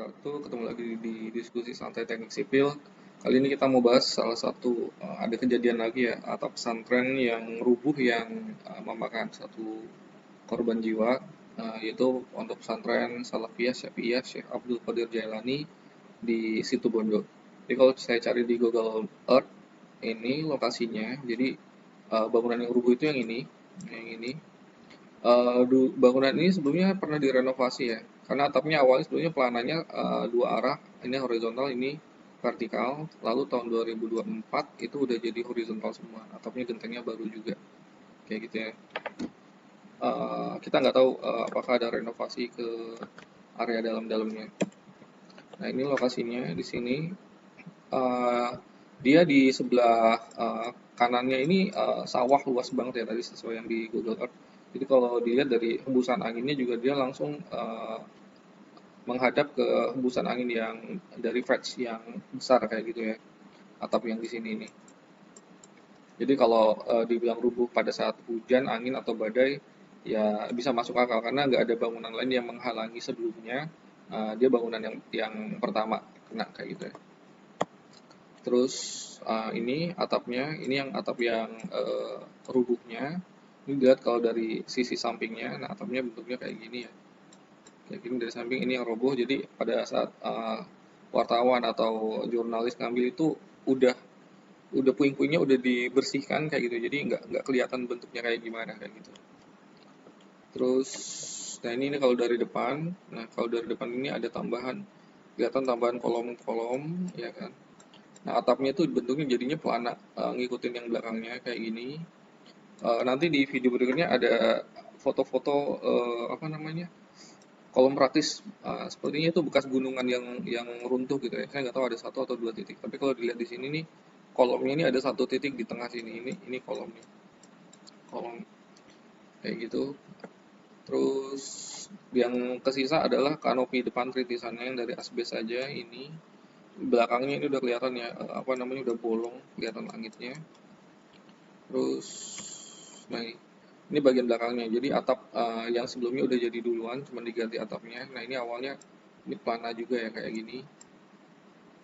wabarakatuh. Ketemu lagi di diskusi santai teknik sipil. Kali ini kita mau bahas salah satu ada kejadian lagi ya atau pesantren yang rubuh yang memakan satu korban jiwa, yaitu untuk pesantren Salafiyah Syafi'iyah Syekh Abdul Qadir Jailani di Situbondo. Jadi kalau saya cari di Google Earth, ini lokasinya. Jadi bangunan yang rubuh itu yang ini. Bangunan ini sebelumnya pernah direnovasi ya, karena atapnya awalnya sebelumnya pelananya dua arah, ini horizontal, ini vertikal. Lalu tahun 2024 itu udah jadi horizontal semua, atapnya gentengnya baru juga, kayak gitu ya. Kita nggak tahu apakah ada renovasi ke area dalam-dalamnya. Nah ini lokasinya di sini. Eh, Dia di sebelah kanannya ini sawah luas banget ya tadi sesuai yang di Google Earth. Jadi kalau dilihat dari hembusan anginnya juga dia langsung menghadap ke hembusan angin yang dari vents yang besar kayak gitu ya. Atap yang di sini ini. Jadi kalau dibilang rubuh pada saat hujan, angin atau badai, ya bisa masuk akal karena nggak ada bangunan lain yang menghalangi sebelumnya. Dia bangunan yang pertama kena kayak gitu ya. Terus ini atapnya, ini yang atap yang rubuhnya. Ini dilihat kalau dari sisi sampingnya, nah atapnya bentuknya kayak gini ya. Kayak gini dari samping ini yang roboh. Jadi pada saat wartawan atau jurnalis ngambil itu udah udah puing-puingnya udah dibersihkan kayak gitu. Jadi nggak kelihatan bentuknya kayak gimana kayak gitu. Terus, nah ini kalau dari depan. Nah kalau dari depan ini ada tambahan, kelihatan tambahan kolom-kolom ya kan. Nah, atapnya itu bentuknya jadinya pelana, ngikutin yang belakangnya kayak gini. Nanti di video berikutnya ada foto-foto apa namanya kolom praktis. Sepertinya itu bekas gunungan yang runtuh gitu ya. Saya nggak tahu ada satu atau dua titik. Tapi kalau dilihat di sini nih kolomnya ini ada satu titik di tengah sini. Ini kolomnya, kolom kayak gitu. Terus yang kesisa adalah kanopi depan tritisannya yang dari asbes saja ini. Belakangnya ini udah kelihatan ya, apa namanya udah bolong, kelihatan langitnya. Terus, nah ini bagian belakangnya. Jadi atap yang sebelumnya udah jadi duluan, cuma diganti atapnya. Nah ini awalnya ini pelana juga ya kayak gini,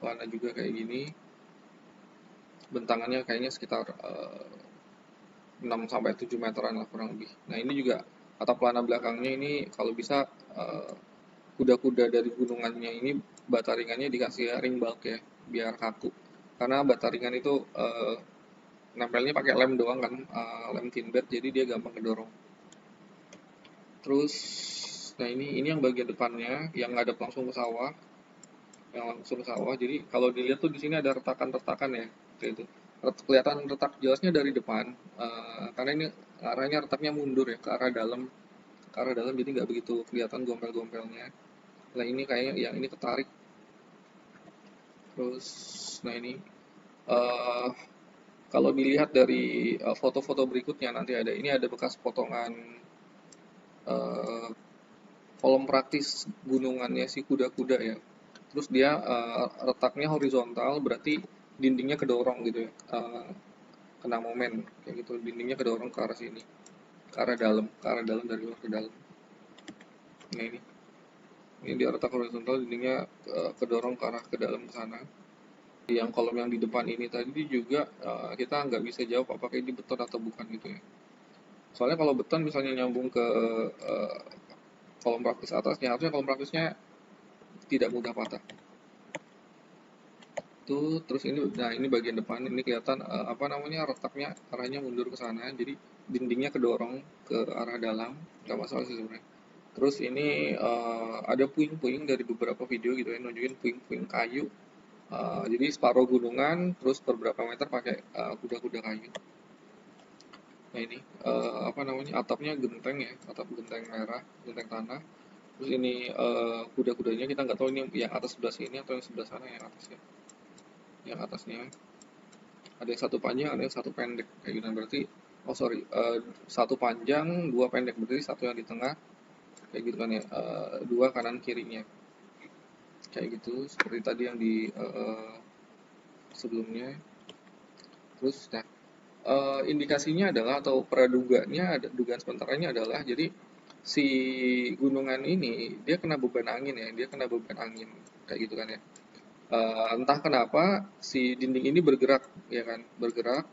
pelana juga kayak gini. Bentangannya kayaknya sekitar 6 sampai 7 meteran lah kurang lebih. Nah ini juga atap pelana belakangnya ini kalau bisa kuda-kuda dari gunungannya ini bataringannya dikasih ring bulk ya, biar kaku. Karena bataringan itu nempelnya pakai lem doang kan, lem tinbed, jadi dia gampang kedorong. Terus, nah ini yang bagian depannya yang ngadep langsung ke sawah, yang langsung ke sawah. Jadi kalau dilihat tuh di sini ada retakan-retakan ya, kayak itu. Kelihatan retak jelasnya dari depan, karena ini arahnya retaknya mundur ya ke arah dalam jadi nggak begitu kelihatan gompel-gompelnya. Nah ini kayaknya yang ini ketarik. Terus, nah eh kalau dilihat dari foto-foto berikutnya nanti ada bekas potongan eh, kolom praktis gunungannya si kuda-kuda ya. Terus dia letaknya horizontal, berarti dindingnya kedorong gitu ya, kena momen kayak gitu, dindingnya kedorong ke arah sini, ke arah dalam dari luar ke dalam. Nah ini dia letak horizontal, dindingnya kedorong ke arah ke dalam ke sana. Yang kolom yang di depan ini tadi juga kita nggak bisa jawab apakah ini beton atau bukan gitu ya. Soalnya kalau beton misalnya nyambung ke uh, kolom praktis atasnya, harusnya kolom praktisnya tidak mudah patah. Terus ini bagian depan ini kelihatan apa namanya retaknya arahnya mundur ke sana, jadi dindingnya kedorong ke arah dalam, nggak masalah sih sebenarnya. Terus ini ada puing-puing dari beberapa video gitu ya, nunjukin puing-puing kayu. Jadi separuh gunungan, terus beberapa meter pakai kuda-kuda kayu. Nah ini apa namanya atapnya genteng ya, atap genteng merah, genteng tanah. Terus ini kuda-kudanya kita nggak tahu ini yang atas sebelah sini atau yang sebelah sana yang atasnya. Yang atasnya ada yang satu panjang, ada yang satu pendek kayak gitu. Berarti oh sorry, satu panjang, dua pendek, berarti satu yang di tengah kayak gitu kan ya, dua kanan kirinya kayak gitu seperti tadi yang di sebelumnya. Terus nah indikasinya adalah atau praduganya ada dugaan sementaranya adalah jadi si gunungan ini dia kena beban angin ya, dia kena beban angin kayak gitu kan ya. Entah kenapa si dinding ini bergerak ya kan, bergerak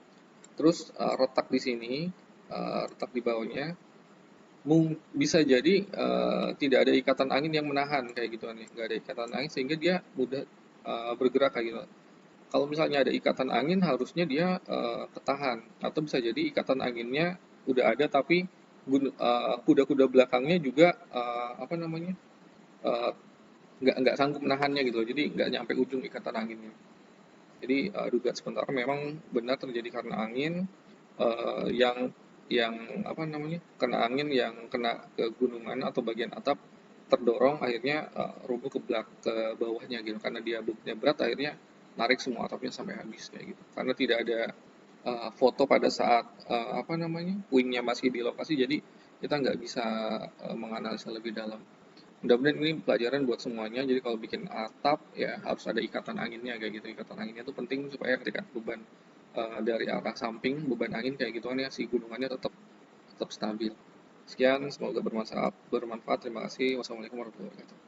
terus retak di sini, retak di bawahnya. Bisa jadi tidak ada ikatan angin yang menahan kayak gitu kan ya, nggak ada ikatan angin sehingga dia mudah bergerak kayak gitu. Kalau misalnya ada ikatan angin harusnya dia ketahan, atau bisa jadi ikatan anginnya udah ada tapi kuda-kuda belakangnya juga apa namanya, eh, nggak sanggup menahannya gitu loh. Jadi nggak nyampe ujung ikatan anginnya. Jadi dugaan sementara memang benar terjadi karena angin, yang apa namanya, kena angin yang kena ke gunungan atau bagian atap, terdorong akhirnya roboh ke bawahnya gitu, karena dia bobotnya berat akhirnya narik semua atapnya sampai habis kayak gitu, karena tidak ada foto pada saat apa namanya, puingnya masih di lokasi, jadi kita nggak bisa menganalisa lebih dalam. Mudah-mudahan ini pelajaran buat semuanya. Jadi kalau bikin atap ya harus ada ikatan anginnya kayak gitu. Ikatan anginnya itu penting supaya ketika beban dari arah samping, beban angin kayak gituan ya, si gunungannya tetap tetap stabil. Sekian, semoga bermanfaat. Bermanfaat. Terima kasih. Wassalamualaikum warahmatullahi wabarakatuh.